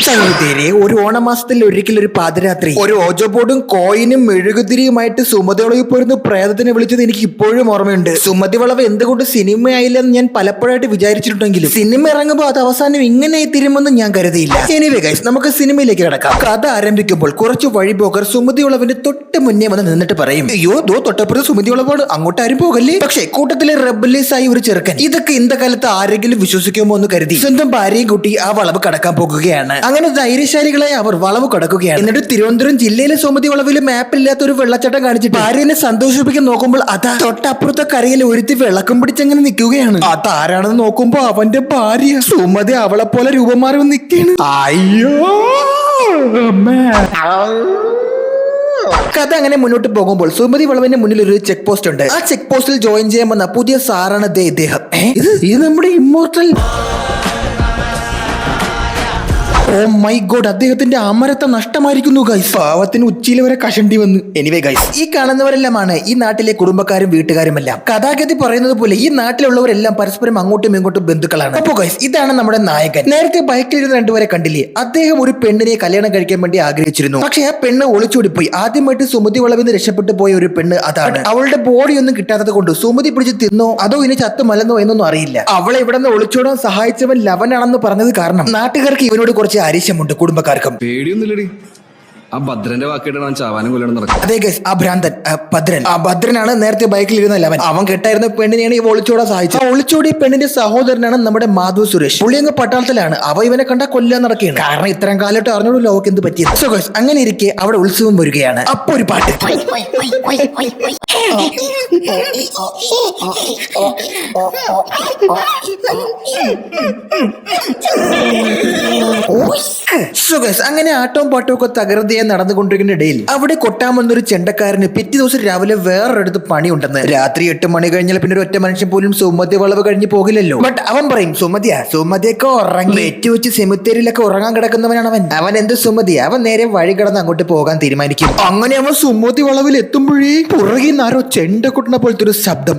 സഹോദരി, ഒരു ഓണമാസത്തിൽ ഒരിക്കൽ ഒരു പാതിരാത്രി ഒരു ഓജോ ബോർഡും കോയിനും മെഴുകുതിരിയുമായിട്ട് സുമതി വളവിൽ പോയിരുന്നു പ്രേതത്തിനെ വിളിച്ചത് എനിക്ക് ഇപ്പോഴും ഓർമ്മയുണ്ട്. സുമതി വളവ് എന്തുകൊണ്ട് സിനിമയായില്ലെന്ന് ഞാൻ പലപ്പോഴായിട്ട് വിചാരിച്ചിട്ടുണ്ടെങ്കിലും സിനിമ ഇറങ്ങുമ്പോൾ അത് അവസാനം ഇങ്ങനെ തീരുമെന്ന് ഞാൻ കരുതിയില്ല. എനിവേ ഗൈസ്, നമുക്ക് സിനിമയിലേക്ക് കിടക്കാം. കഥ ആരംഭിക്കുമ്പോൾ കുറച്ച് വഴിപോക്കർ സുമതി വളവിന്റെ തൊട്ട് മുന്നേ വന്ന് നിന്നിട്ട് പറയും, അയ്യോ ദോ തൊട്ടപ്പുറത്ത് സുമതി വളവാണ്, അങ്ങോട്ട് ആരും പോകല്ലേ. പക്ഷേ കൂട്ടത്തിലെ റെബലീസ് ആയി ഒരു ചെറുക്കൻ ഇതൊക്കെ ഇന്ന കാലത്ത് ആരെങ്കിലും വിശ്വസിക്കുമോ എന്ന് കരുതി സ്വന്തം ഭാര്യയും കൂട്ടി ആ വളവ് കടക്കാൻ പോകുകയാണ്. അങ്ങനെ ധൈര്യശാലികളായി അവർ വളവ് കടക്കുകയാണ്. എന്നിട്ട് തിരുവനന്തപുരം ജില്ലയിലെ സുമതി വളവിൽ മാപ്പില്ലാത്ത ഒരു വെള്ളച്ചാട്ടം കാണിച്ചിട്ട് ഭാര്യനെ സന്തോഷിപ്പിക്കാൻ നോക്കുമ്പോൾ അതാ തൊട്ടപ്പുറത്തെ കരയിൽ ഒരുത്തി വിളക്കം പിടിച്ചങ്ങനെ നിൽക്കുകയാണ്. അതാരാണെന്ന് നോക്കുമ്പോ അവന്റെ ഭാര്യ സുമതി അവളെ പോലെ രൂപം മാറി നിൽക്കുകയാണ്. അയ്യോ കഥ അങ്ങനെ മുന്നോട്ട് പോകുമ്പോൾ സുമതി വളവിന്റെ മുന്നിൽ ഒരു ചെക്ക് പോസ്റ്റ് ഉണ്ട്. ആ ചെക്ക് പോസ്റ്റിൽ ജോയിൻ ചെയ്യാൻ വന്ന പുതിയ സാറാണ് ഇദ്ദേഹം. ഇത് നമ്മുടെ ഇമ്മോർട്ടൽ. ഓ മൈ ഗോഡ്, അദ്ദേഹത്തിന്റെ അമരത്വം നഷ്ടമായിരിക്കുന്നു ഗൈസ്. പാവത്തിന് ഉച്ചയിൽ വരെ കഷണ്ടി വന്നു. എനിവേ ഗൈസ്, ഈ കാണുന്നവരെല്ലാമാണ് ഈ നാട്ടിലെ കുടുംബക്കാരും വീട്ടുകാരുമെല്ലാം. കഥാഗതി പറയുന്നത് പോലെ ഈ നാട്ടിലുള്ളവരെല്ലാം പരസ്പരം അങ്ങോട്ടും ഇങ്ങോട്ടും ബന്ധുക്കളാണ്. അപ്പോ ഗൈസ്, ഇതാണ് നമ്മുടെ നായകൻ. നേരത്തെ ബൈക്കിലിരുന്ന് രണ്ടുപേരെ കണ്ടില്ലേ? അദ്ദേഹം ഒരു പെണ്ണിനെ കല്യാണം കഴിക്കാൻ വേണ്ടി ആഗ്രഹിച്ചിരുന്നു. പക്ഷെ ആ പെണ്ണ് ഒളിച്ചോടിപ്പോയി. ആദ്യമായിട്ട് സുമതി വളവിൽ നിന്ന് രക്ഷപ്പെട്ടു പോയ ഒരു പെണ്ണ് അതാണ്. അവളുടെ ബോഡി ഒന്നും കിട്ടാത്തത് കൊണ്ട് സുമതി പിടിച്ച് തിന്നോ അതോ ഇനി ചത്തു മലന്നോ എന്നൊന്നും അറിയില്ല. അവളെ ഇവിടെ നിന്ന് ഒളിച്ചോടാൻ സഹായിച്ചവൻ ലവനാണെന്ന് പറഞ്ഞത് കാരണം നാട്ടുകാർക്ക് ഇവനോട് കുറച്ച് അരിശമുണ്ട്, കുടുംബക്കാർക്കും. പേടിയൊന്നുമില്ലടി, ആ ഭദ്രന്റെ വാക്കിട്ടാണ് ചാവാനും കൊല്ലണം നടക്കും. അതെ ഗൈസ്, ആ ഭ്രാന്തൻ ഭദ്രൻ, ആ ഭദ്രനാണ് നേരത്തെ ബൈക്കിൽ ഇരുന്ന ലവൻ. അവൻ കെട്ടായിരുന്ന പെണ്ണിനെയാണ് ഈ ഒളിച്ചോടാൻ സഹായിച്ചത്. ഒളിച്ചോടിയ പെണ്ണിന്റെ സഹോദരനാണ് നമ്മുടെ മാധു സുരേഷ്. പുള്ളി അങ്ങ് പട്ടാളത്തിലാണ്. അവ ഇവനെ കണ്ടാൽ കൊല്ലാൻ നടക്കുകയാണ്. കാരണം ഇത്രയും കാലമായിട്ട് അറിഞ്ഞോളൂ ലോകക്ക് എന്ത് പറ്റിയത്. സോ ഗൈസ്, അങ്ങനെ ഇരിക്കെ അവിടെ ഉത്സവം വരികയാണ്. അപ്പൊ ഒരു പാട്ട്. സോ ഗൈസ്, അങ്ങനെ ആട്ടവും പാട്ടവും ഒക്കെ തകൃതിയായി നടന്നുകൊണ്ടിരിക്കുന്ന ഇടയിൽ അവിടെ കൊട്ടാമെന്നൊരു ചെണ്ടക്കാരന് പിറ്റേ ദിവസം രാവിലെ വേറൊരിടത്ത് പണിയുണ്ടെന്ന്. രാത്രി 8 മണി കഴിഞ്ഞാൽ പിന്നെ ഒരു ഒറ്റ മനുഷ്യൻ പോലും സുമതി വളവ് കഴിഞ്ഞ് പോകില്ലല്ലോ. ബട്ട് അവൻ പറയും, സുമതിയൊക്കെ ഉറങ്ങി വെറ്റി വെച്ച് സെമിത്തേരിയിലൊക്കെ ഉറങ്ങാൻ കിടക്കുന്നവനാണ് അവൻ. അവൻ എന്ത് സുമതി, അവൻ നേരെ വഴി കടന്ന് അങ്ങോട്ട് പോകാൻ തീരുമാനിക്കും. അങ്ങനെ അവൻ സുമതി വളവിൽ എത്തുമ്പോഴേ പുറകിൽ നിന്ന് ആരോ ചെണ്ട കൊട്ടുന്ന പോലത്തെ ഒരു ശബ്ദം.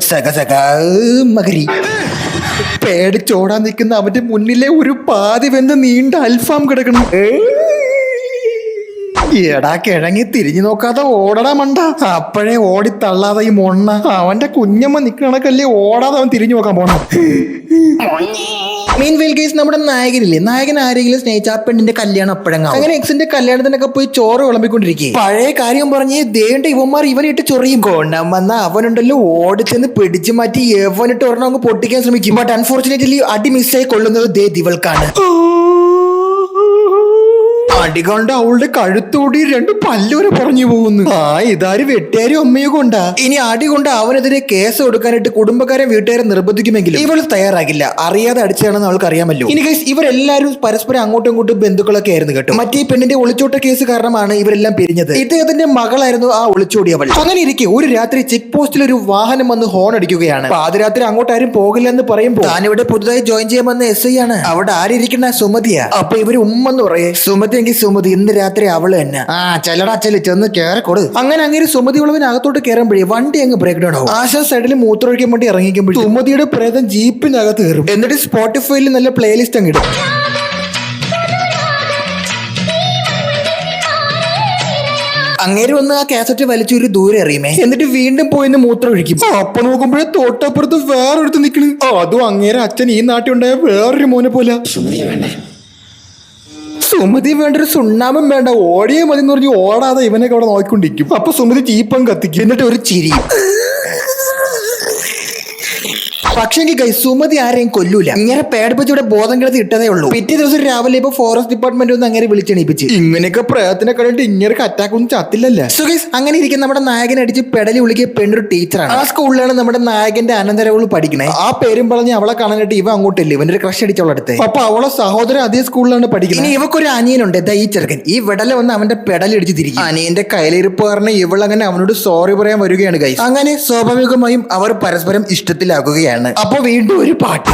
മകരി പേടിച്ചോടാൻ നിൽക്കുന്ന അവന്റെ മുന്നിലെ ഒരു പാതി വെന്ന് നീണ്ട അൽഫാം കിടക്കണം. എടാ കിഴങ്ങി തിരിഞ്ഞു നോക്കാതെ ഓടടാ മണ്ട. അപ്പോഴേ ഓടി തള്ളാതെ ഈ മൊണ്ണ അവന്റെ കുഞ്ഞമ്മ നിക്കണക്കല്ലേ ഓടാതെ അവൻ തിരിഞ്ഞു നോക്കാൻ പോണം. മീൻവെയിൽ കേസ് നമ്മുടെ നായകനില്ലേ, നായകൻ ആരെങ്കിലും സ്നേഹിച്ച ആ പെണ്ണിന്റെ കല്യാണം അപ്പോഴങ്ങാവും. അങ്ങനെ എക്സിന്റെ കല്യാണത്തിനൊക്കെ പോയി ചോറ് വിളമ്പിക്കൊണ്ടിരിക്കും. പഴയ കാര്യം പറഞ്ഞ് ദേണ്ട ഇവന്മാർ ഇവനിട്ട് ചൊറിയും. കൊണ്ടാൻ വന്ന അവനുണ്ടല്ലോ ഓടിച്ചെന്ന് പിടിച്ചു മാറ്റി എവനിട്ട് ഒരെണ്ണം അങ്ങ് പൊട്ടിക്കാൻ ശ്രമിക്കും. ബട്ട് അൺഫോർച്ചുനേറ്റ്ലി അടി മിസ്സായി കൊള്ളുന്നത് ദിവൾക്കാണ്. അടി കൊണ്ട് അവളുടെ കഴുത്തോടി 2 പല്ലുവരെ പറഞ്ഞു പോകുന്നു. ഇതാര് വെട്ടിയാരും അമ്മയോ കൊണ്ടാ. ഇനി അടി കൊണ്ട് അവനെതിരെ കേസ് കൊടുക്കാനായിട്ട് കുടുംബക്കാരെ വീട്ടുകാരെ നിർബന്ധിക്കുമെങ്കിലും ഇവൾ തയ്യാറാകില്ല. അറിയാതെ അടിച്ചാണെന്ന് അവൾക്ക് അറിയാമല്ലോ. ഇനി ഗൈസ്, ഇവരെല്ലാവരും പരസ്പരം അങ്ങോട്ടും ഇങ്ങോട്ടും ബന്ധുക്കളൊക്കെ ആയിരുന്നു കേട്ടോ. മറ്റേ പെണ്ണിന്റെ ഒളിച്ചോട്ട കേസ് കാരണമാണ് ഇവരെല്ലാം പിരിഞ്ഞത്. ഇദ്ദേഹത്തിന്റെ മകളായിരുന്നു ആ ഒളിച്ചോടിയവൾ. അങ്ങനെ ഇരിക്കെ ഒരു രാത്രി ചെക്ക് പോസ്റ്റിൽ ഒരു വാഹനം വന്ന് ഹോൺ അടിക്കുകയാണ്. പാതിരാത്രി അങ്ങോട്ട് ആരും പോകില്ല എന്ന് പറയുമ്പോൾ താനിവിടെ പുതുതായി ജോയിൻ ചെയ്യാൻ വന്ന SI ആണ്. അവിടെ ആരിയിരിക്കുന്ന സുമതിയാ. അപ്പൊ ഇവര് ഉമ്മെന്ന് പറയേ, സുമതി ഇന്ന് രാത്രി അവള് തന്നെ. ചെല്ലടാ ചെന്ന് കേറിക്കൊടു. അങ്ങനെ സുമതി വളവിനകത്തോട്ട് കയറുമ്പോഴേ വണ്ടി അങ്ങ് ബ്രേക്ക് ഡൗൺ ആവും. ആശാ സൈഡിൽ മൂത്രമൊഴിക്കാൻ വേണ്ടി ഇറങ്ങിക്കുമ്പോൾ സുമതിയുടെ പ്രേതം ജീപ്പിനകത്ത് കയറും. എന്നിട്ട് സ്പോട്ടിഫൈയിൽ നല്ല പ്ലേലിസ്റ്റ് അങ്ങ് ഇടും. അങ്ങേര് വന്ന് ആ കാസറ്റ് വലിച്ചൊരു ദൂരെ എറിയുമേ. എന്നിട്ട് വീണ്ടും പോയിന്ന് മൂത്രം ഒഴിക്കും. അപ്പൊ നോക്കുമ്പോഴേ തൊട്ടപ്പുറത്ത് വേറൊരുത്ത് നിൽക്കണ്. അതും അങ്ങേരെ അച്ഛൻ ഈ നാട്ടിൽ ഉണ്ടായ വേറൊരു മോനെ പോലെ. സുമതി വേണ്ട, ഒരു സുണ്ണാമം വേണ്ട, ഓടിയേ മതി എന്ന് പറഞ്ഞ് ഓടാതെ ഇവനൊക്കെ അവിടെ നോക്കിക്കൊണ്ടിരിക്കും. അപ്പൊ സുമതി ചീപ്പം കത്തിക്കും. എന്നിട്ട് ഒരു ചിരി. പക്ഷെങ്കിൽ ഗൈസ്, സുമതി ആരെയും കൊല്ലൂല. ഇങ്ങനെ പേടിപ്പിച്ചൂടെ ബോധം കിടത്തി ഇട്ടതേ ഉള്ളൂ. പിറ്റേ ദിവസം രാവിലെ ഇപ്പൊ ഫോറസ്റ്റ് ഡിപ്പാർട്ട്മെന്റ് ഒന്ന് അങ്ങനെ വിളിച്ചെണീപ്പിച്ച്. ഇങ്ങനെയൊക്കെ പ്രേതത്തിനെ കണ്ടിട്ട് ഇങ്ങനെ അറ്റാക്ക് ഒന്നും ചത്തില്ലല്ലേ. സോ ഗൈസ്, അങ്ങനെ ഇരിക്കും നമ്മുടെ നായകൻ അടിച്ച് പെടലി വിളിക്കുക പെണ്ണൊരു ടീച്ചറാണ്. ആ സ്കൂളിലാണ് നമ്മുടെ നായകന്റെ അനന്തരവള് പഠിക്കണേ. ആ പേരും പറഞ്ഞ് അവളെ കാണാനായിട്ട് ഇവ അങ്ങോട്ടില്ല. ഇവന്റെ ഒരു ക്രഷ് അടിച്ചവളടുത്ത്. അപ്പൊ അവളെ സഹോദരൻ അതേ സ്കൂളിലാണ് പഠിക്കുന്നത്. ഇനി ഇവക്കൊരു അനിയനുണ്ട്, ഈ ചെറുക്കൻ. ഈ വിടല വന്ന് അവന്റെ പെടലി അടിച്ച് തിരിക്കും. അനിയന്റെ കയ്യിലിരിപ്പ് കാരണം ഇവളങ്ങനെ അവനോട് സോറി പറയാൻ വരികയാണ് ഗൈസ്. അങ്ങനെ സ്വാഭാവികമായും അവർ പരസ്പരം ഇഷ്ടത്തിലാക്കുകയാണ്. അപ്പൊ വീണ്ടും ഒരു പാട്ട്.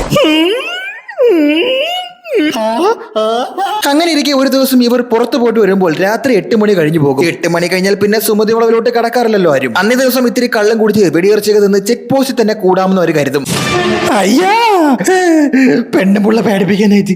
അങ്ങനെ ഇരിക്കെ ഒരു ദിവസം ഇവർ പുറത്തു പോയിട്ട് വരുമ്പോൾ രാത്രി 8 മണി കഴിഞ്ഞു പോകും. 8 മണി കഴിഞ്ഞാൽ പിന്നെ സുമതി വളവിലോട്ട് കടക്കാറില്ലല്ലോ ആരും. അന്നേ ദിവസം ഇത്തിരി കള്ളം കുടിച്ച് വെടിയിറച്ചൊക്കെ നിന്ന് ചെക്ക് പോസ്റ്റിൽ തന്നെ കൂടാമെന്ന് അവർ കരുതും. അയ്യാ പെണ്ണുമുള്ള പേടിപ്പിക്കാനായിട്ട്.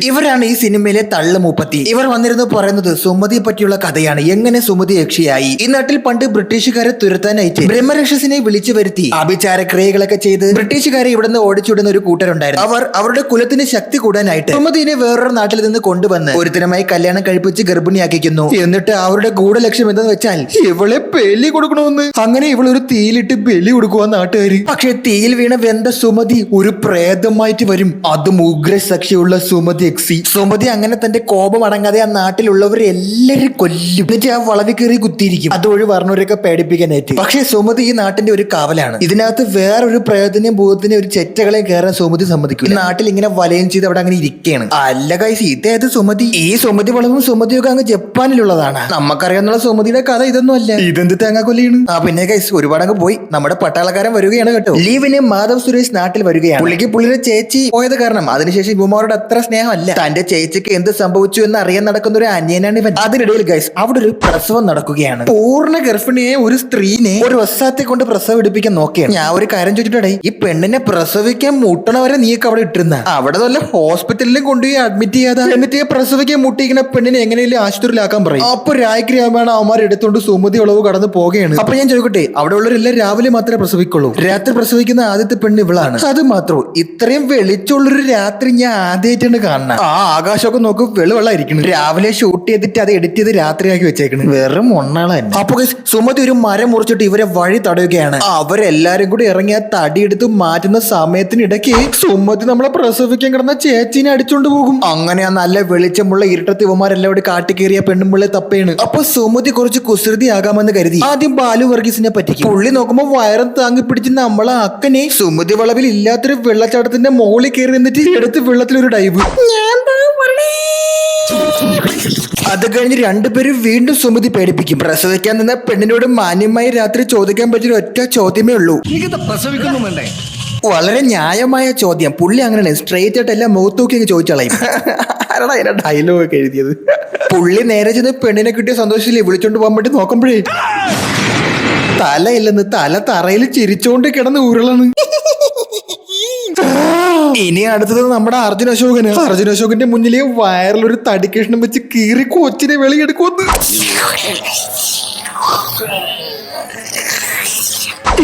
ഇവരാണ് ഈ സിനിമയിലെ തള്ളു മൂപ്പത്തി. ഇവർ വന്നിരുന്നു പറയുന്നത് സുമതിയെ പറ്റിയുള്ള കഥയാണ്. എങ്ങനെ സുമതി യക്ഷിയായി. ഈ നാട്ടിൽ പണ്ട് ബ്രിട്ടീഷുകാരെ തുരത്താനായിട്ട് ബ്രഹ്മരക്ഷസിനെ വിളിച്ചു വരുത്തി ആഭിചാര ക്രിയകളൊക്കെ ചെയ്ത് ബ്രിട്ടീഷുകാരെ ഇവിടുന്ന് ഓടിച്ചുവിടുന്ന ഒരു കൂട്ടരുണ്ടായിരുന്നു. അവർ അവരുടെ കുലത്തിന് ശക്തി കൂടാനായിട്ട് സുമതിനെ വേറൊരു നാട്ടിൽ നിന്ന് കൊണ്ടുവന്ന് ഒരുത്തനുമായി കല്യാണം കഴിപ്പിച്ച് ഗർഭിണിയാക്കിക്കുന്നു. എന്നിട്ട് അവരുടെ ഗൂഢലക്ഷ്യം എന്തെന്ന് വെച്ചാൽ ഇവളെ ബലി കൊടുക്കണമെന്ന്. അങ്ങനെ ഇവളൊരു തീയിലിട്ട് ബലി കൊടുക്കുക നാട്ടുകാര്. പക്ഷെ തീയിൽ വീണ വെന്ത സുമതി ഒരു പ്രേതമായിട്ട് വരും. അതും ഉഗ്രശക്തിയുള്ള സുമതി എക്സി. സുമതി അങ്ങനെ തന്റെ കോപം അടങ്ങാതെ ആ നാട്ടിലുള്ളവരെ എല്ലാരും കൊല്ലും. എന്നിട്ട് ആ വളവി കയറി കുത്തിയിരിക്കും. അതുവഴി പറഞ്ഞവരൊക്കെ പേടിപ്പിക്കാനായിട്ട്. പക്ഷെ സുമതി ഈ നാട്ടിന്റെ ഒരു കാവലാണ്. ഇതിനകത്ത് വേറൊരു പ്രേതത്തിനെയും ഭൂതത്തിനെയും ഒരു ചെറ്റകളെയും കയറാൻ സുമതി സമ്മതിക്കും. നാട്ടിൽ ഇങ്ങനെ വലയം ചെയ്ത് അവിടെ അങ്ങനെ ഇരിക്കുകയാണ്. അല്ല ഗൈസ്, ഇതേത് സുമതി? ഈ സുമതി വളവും സുമതിയൊക്കെ അങ്ങ് ജപ്പാനിലുള്ളതാണ്. നമുക്കറിയാവുന്ന സുമതിയുടെ കഥ ഇതൊന്നും അല്ല. ഇതെന്ത് തേങ്ങാ കൊല്ലിയാണ്. പിന്നെ ഗൈസ് ഒരുപാട് അങ്ങ് പോയി. നമ്മുടെ പട്ടാളക്കാരൻ വരികയാണ് കേട്ടോ. ലീവിന് മാധവ് സുരേഷ് നാട്ടിൽ വരികയാണ്. പുള്ളിയുടെ ചേച്ചി പോയത് കാരണം അതിനുശേഷം ഇവന്മാരോട് അത്ര സ്നേഹമല്ല. തന്റെ ചേച്ചിക്ക് എന്ത് സംഭവിച്ചു എന്ന് അറിയാൻ നടക്കുന്ന ഒരു അന്യനാണ് ഇവൻ. അതിനിടയിൽ ഗൈസ് അവിടെ ഒരു പ്രസവം നടക്കുകയാണ്. പൂർണ്ണ ഗർഭിണിയെ ഒരു സ്ത്രീനെ ഒരു വസ്സാത്തെ കൊണ്ട് പ്രസവം എടുപ്പിക്കാൻ നോക്കിയാണ്. ഞാൻ ഒരു കാര്യം ചോദിച്ചിട്ടേ, ഈ പെണ്ണിനെ പ്രസവിക്കാൻ മുട്ടണവരെ നീയൊക്കെ അവിടെ ഇട്ടിരുന്ന അവിടെ നല്ല ഹോസ്പിറ്റലിലും കൊണ്ടുപോയി അഡ്മിറ്റ് ചെയ്യാതെ എന്നിട്ട് പ്രസവിക്കാൻ മുട്ടിക്കുന്ന പെണ്ണിനെ എങ്ങനെയും ആശുപത്രിയിലാക്കാൻ പറയും. അപ്പൊ രായ്ഗ്രാമാണ് അവന്മാർ എടുത്തോണ്ട് സുമതി വളവ് കടന്ന് പോകുകയാണ്. അപ്പൊ ഞാൻ ചോദിക്കട്ടെ, അവിടെ ഉള്ളവരെല്ലാം രാവിലെ മാത്രമേ പ്രസവിക്കുള്ളൂ. രാത്രി പ്രസവിക്കുന്ന ആദ്യത്തെ പെണ്ണ് ഇവളാണ്. അത് മാത്രം ഇത്രയും വെളിച്ചുള്ളൊരു രാത്രി ഞാൻ ആദ്യമായിട്ടാണ് കാണുന്നത്. ആ ആകാശമൊക്കെ നോക്കും വെള്ളമായിരിക്കണം. രാവിലെ ഷൂട്ട് ചെയ്തിട്ട് അത് എഡിറ്റ് ചെയ്ത് രാത്രിയാക്കി വെച്ചേക്കണ്. വെറും ഒന്നാളെ. അപ്പൊ സുമതി ഒരു മരം മുറിച്ചിട്ട് ഇവരെ വഴി തടയുകയാണ്. അവരെല്ലാരും കൂടി ഇറങ്ങി ആ തടിയെടുത്ത് മാറ്റുന്ന സമയത്തിനിടയ്ക്ക് സുമതി നമ്മളെ പ്രസവിക്കാൻ കിടന്ന ചേച്ചീനെ അടിച്ചോണ്ട് പോകും. അങ്ങനെ ആ നല്ല വെളിച്ചമുള്ള ഇരുട്ടത്ത് ഇവന്മാരെല്ലാം കൂടി കാട്ടിക്കേറിയ പെണ്ണുമ്പിള്ളെ തപ്പയാണ്. അപ്പൊ സുമതി കുറച്ച് കുസൃതി ആകാമെന്ന് കരുതി ആദ്യം ബാലു വർഗീസിനെ പറ്റി. പുള്ളി നോക്കുമ്പോ വയറും താങ്ങി പിടിച്ച് നമ്മളെ അക്കനെ സുമതി വളവിൽ ഇല്ലാത്തൊരു വെള്ളച്ചാട്ടത്തിന്റെ മോളിൽ കയറി നിന്നിട്ട് എടുത്ത് വെള്ളത്തിലൊരു ഡൈവ്. അത് കഴിഞ്ഞ് രണ്ടുപേരും വീണ്ടും സുമതി പേടിപ്പിക്കും. പ്രസവിക്കാൻ നിന്ന പെണ്ണിനോട് മാന്യമായി രാത്രി ചോദിക്കാൻ പറ്റിയ ഒറ്റ ചോദ്യമേ ഉള്ളൂ, പ്രസവിക്കുന്നു വേണ്ടേ? വളരെ ന്യായമായ ചോദ്യം. പുള്ളി അങ്ങനെ സ്ട്രെയിറ്റ് ആയിട്ട് എല്ലാം മുഖത്ത് നോക്കി അങ്ങ് ചോദിച്ചോളാം. ആരാടാ അതിന്റെ ഡയലോഗ് ഒക്കെ എഴുതിയത്? പുള്ളി നേരെ ചെന്ന് പെണ്ണിനെ കിട്ടിയ സന്തോഷത്തില് വിളിച്ചോണ്ട് പോകാൻ വേണ്ടി നോക്കുമ്പോഴേ തലയില്ലെന്ന് തല തറയിൽ ചിരിച്ചോണ്ട് കിടന്ന് ഉരുളാണ്. ഇനി അടുത്തത് നമ്മുടെ അർജുൻ അശോകന്. അർജുൻ അശോകന്റെ മുന്നിലെ വയറിലൊരു തടിക്കഷ്ണം വെച്ച് കീറി കൊച്ചിനെ വെളിയെടുക്കുമെന്ന്.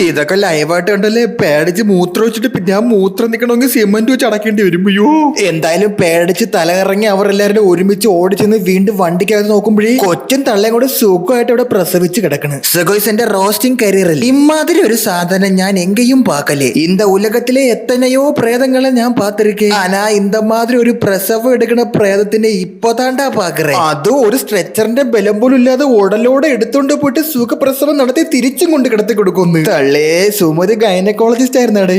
ഇതൊക്കെ ലൈവായിട്ട് കണ്ടല്ലേ? പേടിച്ച് മൂത്രം വെച്ചിട്ട് പിന്നെ ആ മൂത്രം നിൽക്കണമെങ്കിൽ സിമന്റ് വെച്ച് അടക്കേണ്ടി വരും. അയ്യോ, എന്തായാലും പേടിച്ച് തലകറങ്ങി അവർ എല്ലാവരും ഒരുമിച്ച് ഓടിച്ചെന്ന് വീണ്ടും വണ്ടിക്കകത്ത് നോക്കുമ്പോഴേ കൊച്ചും തള്ളയും കൂടെ സുഖമായിട്ട് ഇവിടെ പ്രസവിച്ച് കിടക്കണ്. സഗോയ്സിന്റെ റോസ്റ്റിംഗ് കരിയറിൽ ഇമാതിരി ഒരു സാധനം ഞാൻ എങ്കയും പാക്കല്ലേ. இந்த ഉലകത്തിലെ എത്തനെയോ പ്രേതങ്ങളെ ഞാൻ പാത്തിരിക്കേ. ആനാ இந்த மாதிரி ഒരു പ്രസവം എടുക്കണ പ്രേതത്തിനെ ഇപ്പൊ താണ്ടാ പാക്കറേ. അതും ഒരു സ്ട്രെച്ചറിന്റെ ബലം പോലും ഇല്ലാതെ ഉടലോടെ എടുത്തോണ്ട് പോയിട്ട് സുഖപ്രസവം നടത്തി തിരിച്ചും കൊണ്ട് കിടത്തി കൊടുക്കുന്നു. തള്ളേ, സുമതി ഗൈനക്കോളജിസ്റ്റ് ആയിരുന്നടേ.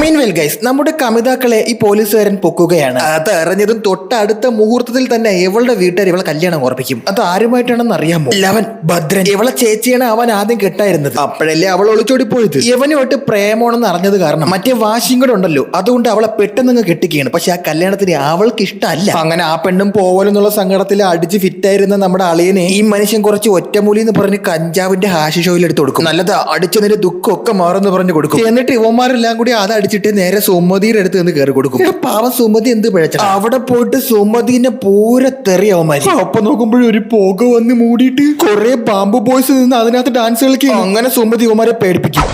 മീൻവെൽ ഗൈസ്, നമ്മുടെ കമിതാക്കളെ ഈ പോലീസുകാരൻ പൊക്കുകയാണ്. അത് അറിഞ്ഞതും തൊട്ടടുത്ത മുഹൂർത്തത്തിൽ തന്നെ ഇവളുടെ വീട്ടുകാർ ഇവളെ കല്യാണം ഉറപ്പിക്കും. അത് ആരുമായിട്ടാണെന്ന് അറിയാമോ? ലവൻ ഭദ്രൻ. ഇവളെ ചേച്ചിയാണ് അവൻ ആദ്യം കെട്ടായിരുന്നത്. അപ്പോഴല്ലേ അവൾ ഒളിച്ചോടി പോയത്. ഇവനുമായിട്ട് പ്രേമമാണെന്ന് അറിഞ്ഞത് കാരണം മറ്റേ വാശിയും കൂടെ ഉണ്ടല്ലോ, അതുകൊണ്ട് അവളെ പെട്ടെന്ന് കെട്ടിക്കുകയാണ്. പക്ഷെ ആ കല്യാണത്തിന് അവൾക്ക് ഇഷ്ടമല്ല. അങ്ങനെ ആ പെണ്ണും പോവലെന്നുള്ള സങ്കടത്തിൽ അടിച്ച് ഫിറ്റായിരുന്ന നമ്മുടെ അളിയനെ ഈ മനുഷ്യൻ കുറച്ച് ഒറ്റമൂലി എന്ന് പറഞ്ഞ് കഞ്ചാവിന്റെ ഹാഷ് ഷോയിൽ എടുത്ത് കൊടുക്കും. നല്ലതാ, അടിച്ചതിന്റെ ദുഃഖമൊക്കെ മാറുമെന്ന് പറഞ്ഞു കൊടുക്കും. എന്നിട്ട് ഇവന്മാരെല്ലാം കൂടി അത് അടിച്ചിട്ട് നേരെ സുമതിയുടെ അടുത്ത് നിന്ന് കയറി കൊടുക്കും. പാവം സുമതി എന്ത് പിഴച്ച അവിടെ പോയിട്ട് സുമതിനെ പൂരെ തെറിയവന്മാര്. അപ്പൊ നോക്കുമ്പോഴും ഒരു പുക വന്ന് മൂടിയിട്ട് കുറെ ബാമ്പു ബോയ്സ് നിന്ന് അതിനകത്ത് ഡാൻസ് കളിക്കും. അങ്ങനെ സുമതി ഇവന്മാരെ പേടിപ്പിക്കും.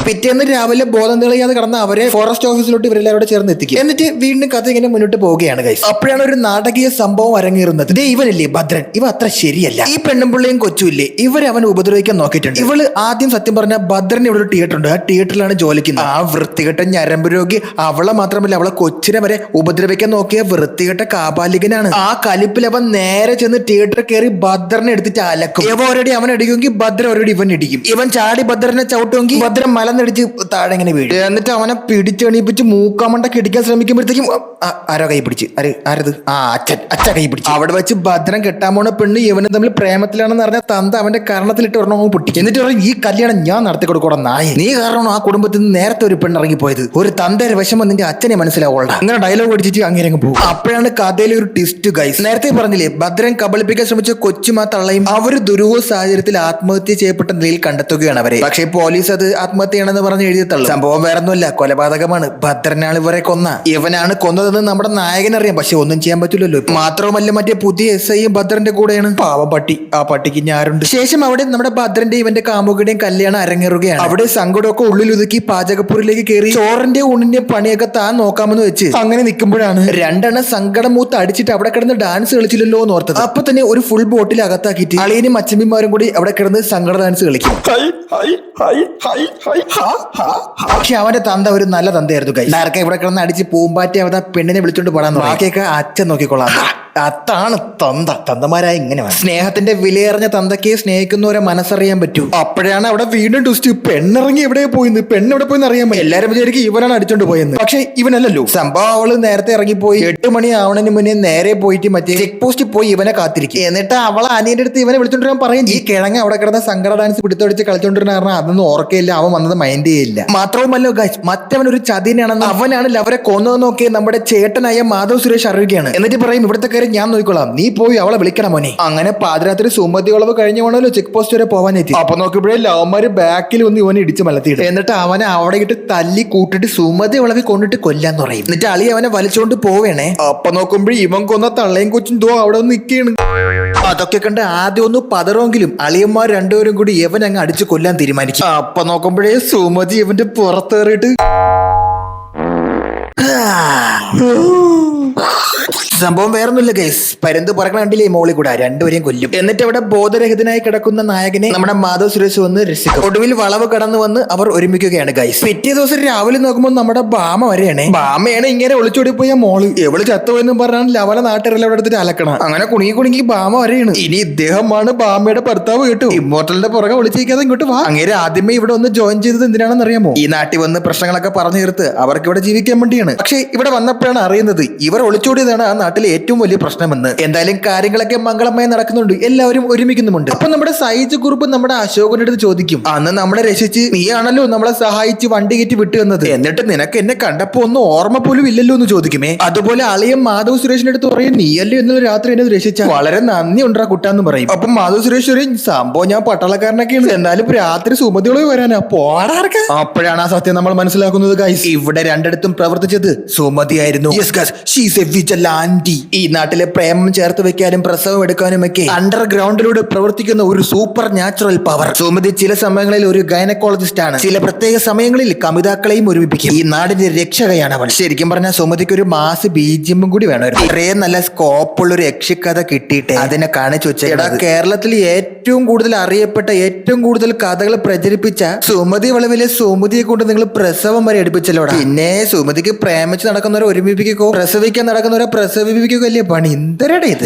പിറ്റേന്ന് രാവിലെ ബോധം തെളിയാതെ കടന്ന അവരെ ഫോറസ്റ്റ് ഓഫീസിലോട്ട് ഇവരെല്ലാവരും ചേർന്ന് എത്തിക്കും. എന്നിട്ട് വീണ്ടും കഥ ഇങ്ങനെ മുന്നോട്ട് പോവുകയാണ് ഗൈസ്. അപ്പോഴാണ് ഒരു നാടകീയ സംഭവം അരങ്ങേറുന്നത്. ഇവനല്ലേ ഭദ്രൻ, ഇവ അത്ര ശരിയല്ല. ഈ പെണ്ണുമ്പിള്ളയും കൊച്ചുമില്ലേ, ഇവരെ അവൻ ഉപദ്രവിക്കാൻ നോക്കിയിട്ടുണ്ട്. ഇവള് ആദ്യം സത്യം പറഞ്ഞ ഭദ്രന് ഇവിടെ ഒരു തിയേറ്റർ ഉണ്ട്. ആ തിയേറ്ററിലാണ് ജോലിക്കുന്നത്. ആ വൃത്തികെട്ട ഞരമ്പ് രോഗി അവളെ മാത്രമല്ല അവളെ കൊച്ചിനെ വരെ ഉപദ്രവിക്കാൻ നോക്കിയ വൃത്തികെട്ട കാപാലികനാണ്. ആ കലിപ്പിൽ അവൻ നേരെ ചെന്ന് തിയേറ്ററിൽ കയറി ഭദ്രനെ എടുത്തിട്ട് അലക്കും. ഇവ ഒരടി അവൻ അടിക്കുമെങ്കിൽ ഭദ്രൻ ഒരടി ഇവൻ ഇടിക്കും. ഇവൻ ചാടി ഭദ്രനെ ചവിട്ടുമെങ്കിൽ ഭദ്രൻ മല പടന്നടിച്ച് താഴെ ഇങ്ങനെ വീഴും. എന്നിട്ട് അവനെ പിടിച്ചെണീപ്പിച്ച് മൂക്കാമണ്ടൊക്കെ ഇടിക്കാൻ ശ്രമിക്കുമ്പോഴത്തേക്കും ആരോ കൈ പിടിച്ച് ആരത് അച്ഛൻ കൈ പിടിച്ച് അവിടെ വെച്ച് ഭദ്രം കെട്ടാൻ പോണ പെണ്ണ് ഇവന് തമ്മിൽ പ്രേമത്തിലാണെന്ന് പറഞ്ഞ തന്ത അവന്റെ കരണത്തിലിട്ട് ഒരെണ്ണം പൊട്ടിക്കും. എന്നിട്ട് പറയും ഈ കല്യാണം ഞാൻ നടത്തി കൊടുക്കണം നായ, നീ കാരണം ആ കുടുംബത്തിൽ നിന്ന് നേരത്തെ ഒരു പെണ്ണ് ഇറങ്ങിപ്പോയത്, ഒരു തന്തയുടെ വിഷമം നിന്റെ അച്ഛനെ മനസ്സിലാവോള. അങ്ങനെ ഡയലോഗ് അടിച്ചിട്ട് അങ്ങനെ അങ്ങ് പോകും. അപ്പോഴാണ് കഥയിലെ ഒരു ട്വിസ്റ്റ് ഗൈസ്. നേരത്തെ പറഞ്ഞില്ലേ ഭദ്രൻ കബളിപ്പിക്കാൻ ശ്രമിച്ച കൊച്ചുമാ തള്ളയും അവര് ദുരൂഹ സാഹചര്യത്തിൽ ആത്മഹത്യ ചെയ്യപ്പെട്ട നിലയിൽ കണ്ടെത്തുകയാണ് അവരെ. പക്ഷേ പോലീസ് അത് ആത്മഹത്യയാണെന്ന് പറഞ്ഞ് എഴുതി തള്ളു. സംഭവം വേറൊന്നുമല്ല, കൊലപാതകമാണ്. ഭദ്രനാണ് ഇവരെ കൊന്ന, ഇവനാണ് കൊന്നതെന്ന് നമ്മുടെ നായകനറിയാം. പക്ഷെ ഒന്നും ചെയ്യാൻ പറ്റില്ലല്ലോ. മാത്രവുമല്ല മറ്റേ പുതിയ SIയും ഭദ്രന്റെ കൂടെയാണ്. പാവം പട്ടി, ആ പട്ടിക്ക് ഞാറുണ്ട്. ശേഷം അവിടെ നമ്മുടെ ഭദ്രന്റെ ഇവന്റെ കാമുകിയുടെയും കല്യാണം അരങ്ങേറുകയാണ്. അവിടെ സങ്കടമൊക്കെ ഉള്ളിലൊതുക്കി പാചകപ്പുരിലേക്ക് കയറി ചോറിന്റെ ഊണിന്റെ പണിയൊക്കെ താൻ നോക്കാമെന്ന് വെച്ച് അങ്ങനെ നിൽക്കുമ്പോഴാണ് രണ്ടെണ്ണം സങ്കടം മൂത്ത് അടിച്ചിട്ട് അവിടെ കിടന്ന് ഡാൻസ് കളിച്ചില്ലല്ലോ എന്ന് ഓർത്തത്. അപ്പൊ തന്നെ ഒരു ഫുൾ ബോട്ടിൽ അകത്താക്കിയിട്ട് അളിയനും അച്ഛന്മാരും കൂടി അവിടെ കിടന്ന് സങ്കട ഡാൻസ് കളിക്കും. പക്ഷെ അവന്റെ തന്ത ഒരു നല്ല തന്തയായിരുന്നു കൈ. നേരത്തെ ഇവിടെ കിടന്ന് അടിച്ച് പൂമ്പാറ്റി അവതാ പെണ്ണിനെ വിളിച്ചോണ്ട് പോടാൻ ബാക്കിയൊക്കെ അച്ഛൻ നോക്കിക്കൊള്ളാം. അതാണ് തന്തമാരായ ഇങ്ങനെ സ്നേഹത്തിന്റെ വിലയറിഞ്ഞ തന്തയ്ക്ക് സ്നേഹിക്കുന്നവരെ മനസ്സറിയാൻ പറ്റൂ. അപ്പോഴാണ് അവിടെ വീണ്ടും ട്വിസ്റ്റ്. പെണ്ണിറങ്ങി എവിടെ പോയിന്ന്, പെണ്ണെവിടെ പോയിന്ന് അറിയാൻ പറ്റും. എല്ലാരും വിചാരിക്കും ഇവനാണ് അടിച്ചോണ്ട് പോയെന്ന്. പക്ഷെ ഇവനല്ലല്ലോ. സംഭവം അവള് നേരത്തെ ഇറങ്ങിപ്പോയി 8 മണി ആവണതിന് മുന്നേ നേരെ പോയിട്ട് മറ്റേ ചെക്ക് പോസ്റ്റ് പോയി ഇവനെ കാത്തിരിക്കും. എന്നിട്ട് അവളെ അനിയന്റെ അടുത്ത് ഇവനെ വിളിച്ചോണ്ടിരാൻ പറയും. ഈ കിഴങ്ങ് അവിടെ കിടന്ന സങ്കട ഡാൻസ് പിടിച്ചടിച്ച് കളിച്ചോണ്ടിരുന്ന കാരണം അതൊന്നും ഓർക്കയില്ല, അവൻ വന്നത് മൈൻഡ് ചെയ്യില്ല. മാത്രവുമല്ലോ ഗൈസ്, മറ്റവൻ ഒരു ചതിനാണെന്ന് അവനാണ് അവരെ കൊന്നതെന്നൊക്കെ നമ്മുടെ ചേട്ടനായ മാധവ് സുരേഷ് അറിയുകയാണ്. എന്നിട്ട് പറയും ഇവിടുത്തെ ഞാൻ നോക്കിക്കോളാം, നീ പോയി അവളെ വിളിക്കണം മോനെ. അങ്ങനെ പാതിരാത്രി സുമതി വളവ് കഴിഞ്ഞ വേണമല്ലോ ചെക്ക് പോസ്റ്റ് വരെ പോവാനെത്തി. അപ്പൊ നോക്കിയപ്പോഴേ ലവന്മാര് ബാക്കിൽ വന്ന് ഇവനെ ഇടിച്ച് മലത്തിയിട്ട് എന്നിട്ട് അവനെ അവിടെ ഇട്ട് തല്ലി കൂട്ടിട്ട് സുമതി വളവിൽ കൊണ്ടിട്ട് കൊല്ലാന്ന് പറയും. എന്നിട്ട് അളി അവനെ വലിച്ചുകൊണ്ട് പോവേണേ. അപ്പൊ നോക്കുമ്പോഴേ ഇവൻ കൊന്ന തള്ളയും കൊച്ചും ദോ അവിടെ ഒന്ന് നിൽക്കുകയാണ്. അതൊക്കെ കണ്ട് ആദ്യം ഒന്ന് പതറെങ്കിലും അളിയന്മാർ രണ്ടുപേരും കൂടി ഇവൻ അങ്ങ് അടിച്ചു കൊല്ലാൻ തീരുമാനിക്കും. അപ്പൊ നോക്കുമ്പോഴേ സുമതി ഇവന്റെ പുറത്തേറിയിട്ട് സംഭവം വേറൊന്നുമില്ല ഗൈസ്, പരുന്ത് പറക്കണ കണ്ടില്ലേ മോളിൽ കൂടെ രണ്ടുപേരെയും കൊല്ലും. എന്നിട്ട് അവിടെ ബോധരഹിതനായി കിടക്കുന്ന നായകനെ നമ്മുടെ മാധവ് സുരേഷ് വന്ന് രക്ഷിക്കും. ഒടുവിൽ വളവ് കടന്നു വന്ന് അവർ ഒരുമിക്കുകയാണ് ഗൈസ്. പിറ്റേ ദിവസം രാവിലെ നോക്കുമ്പോൾ നമ്മുടെ ബാമ വരെയാണ്. ബാമയാണ് ഇങ്ങനെ ഒളിച്ചോടി പോയ മോള്. എവള് ചത്തുപോയെന്നും പറഞ്ഞാൽ ലവല നാട്ടുകാരെല്ലാം അവിടെ എടുത്തിട്ട് അലക്കണം. അങ്ങനെ കുണുങ്ങി ബാമ വരെയാണ്. ഇനി ഇദ്ദേഹമാണ് ബാമയുടെ ഭർത്താവ് കേട്ടു. ഇമ്മോർട്ടലിന്റെ പുറകെ ഒളിച്ചിരിക്കാതെ ഇങ്ങോട്ട് വാ. അങ്ങനെ ആദ്യമേ ഇവിടെ ഒന്ന് ജോയിൻ ചെയ്തത് എന്തിനാണെന്ന് അറിയാമോ? ഈ നാട്ടിൽ വന്ന് പ്രശ്നങ്ങളൊക്കെ പറഞ്ഞു തീർത്ത് അവർക്ക് ഇവിടെ ജീവിക്കാൻ വേണ്ടിയാണ്. പക്ഷെ ഇവിടെ വന്നപ്പോഴാണ് അറിയുന്നത് ഇവർ ഒളിച്ചോടിയതാണ് ആ നാട്ടിലെ ഏറ്റവും വലിയ പ്രശ്നമെന്ന്. എന്തായാലും കാര്യങ്ങളൊക്കെ മംഗളമായി നടക്കുന്നുണ്ട്, എല്ലാവരും ഒരുമിക്കുന്നുമുണ്ട്. അപ്പൊ നമ്മുടെ സൈജ് കുറുപ്പ് നമ്മുടെ അശോകന്റെ അടുത്ത് ചോദിക്കും, അന്ന് നമ്മളെ രക്ഷിച്ച് നീയാണല്ലോ നമ്മളെ സഹായിച്ച് വണ്ടി കയറ്റി വിട്ടു എന്നത്, എന്നിട്ട് നിനക്ക് എന്നെ കണ്ടപ്പോ ഒന്നും ഓർമ്മ പോലും ഇല്ലല്ലോ എന്ന് ചോദിക്കുമേ. അതുപോലെ അളിയൻ മാധവ് സുരേഷിന്റെ അടുത്ത് പറയും, നീയല്ലോ ഇന്നലെ രാത്രി എന്നെ രക്ഷിച്ച, വളരെ നന്ദി ഉണ്ടാ കുട്ടാന്ന് പറയും. അപ്പൊ മാധവ് സുരേഷ് പറയും, സംഭവം ഞാൻ പട്ടാളക്കാരനൊക്കെയാണ്, എന്നാലും രാത്രി സുമതിയോളവ് വരാനാ പോടാർക്ക. അപ്പോഴാണ് ആ സത്യം നമ്മൾ മനസ്സിലാക്കുന്നത് ഗൈസ്. ഇവിടെ രണ്ടിടത്തും പ്രവർത്തിച്ചത് സുമതിയായിരുന്നു. ഈ നാട്ടിലെ പ്രേമം ചേർത്ത് വെക്കാനും പ്രസവം എടുക്കാനും ഒക്കെ അണ്ടർഗ്രൗണ്ടിലൂടെ പ്രവർത്തിക്കുന്ന ഒരു സൂപ്പർ നാച്ചുറൽ പവർ. സുമതി ചില സമയങ്ങളിൽ ഒരു ഗൈനക്കോളജിസ്റ്റ് ആണ്, ചില പ്രത്യേക സമയങ്ങളിൽ കമിതാക്കളെയും ഒരുമിപ്പിക്കും. ഈ നാടിന്റെ രക്ഷകയാണ് അവൾ. ശരിക്കും പറഞ്ഞാൽ സുമതിക്ക് ഒരു മാസ് ബീജിയമും കൂടി വേണമായിരുന്നു. ഇത്രയും നല്ല സ്കോപ്പുള്ള ഒരു യക്ഷിക്കഥ കിട്ടിയിട്ട് അതിനെ കാണിച്ചു വെച്ചാൽ കേരളത്തിൽ ഏറ്റവും കൂടുതൽ അറിയപ്പെട്ട ഏറ്റവും കൂടുതൽ കഥകൾ പ്രചരിപ്പിച്ച സുമതി വളവിലെ സുമതിയെ കൊണ്ട് നിങ്ങൾ പ്രസവം വരെ എടുപ്പിച്ചല്ലോടാ. പിന്നെ സുമതിക്ക് പ്രേമിച്ച് നടക്കുന്നവരെ ഒരുമിപ്പിക്കോ, പ്രസവിക്കാൻ നടക്കുന്നവരെ പ്രസവിപ്പിക്കുകയല്ലേ പണി. എന്തരടെ ഇത്.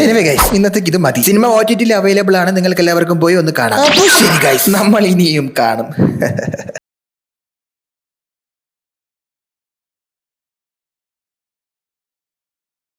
ഇന്നത്തേക്ക് ഇത് മതി. സിനിമ OTT അവൈലബിൾ ആണ്, നിങ്ങൾക്ക് എല്ലാവർക്കും പോയി ഒന്ന് കാണാം. ശരി ഗൈസ്, നമ്മൾ ഇനിയും കാണും.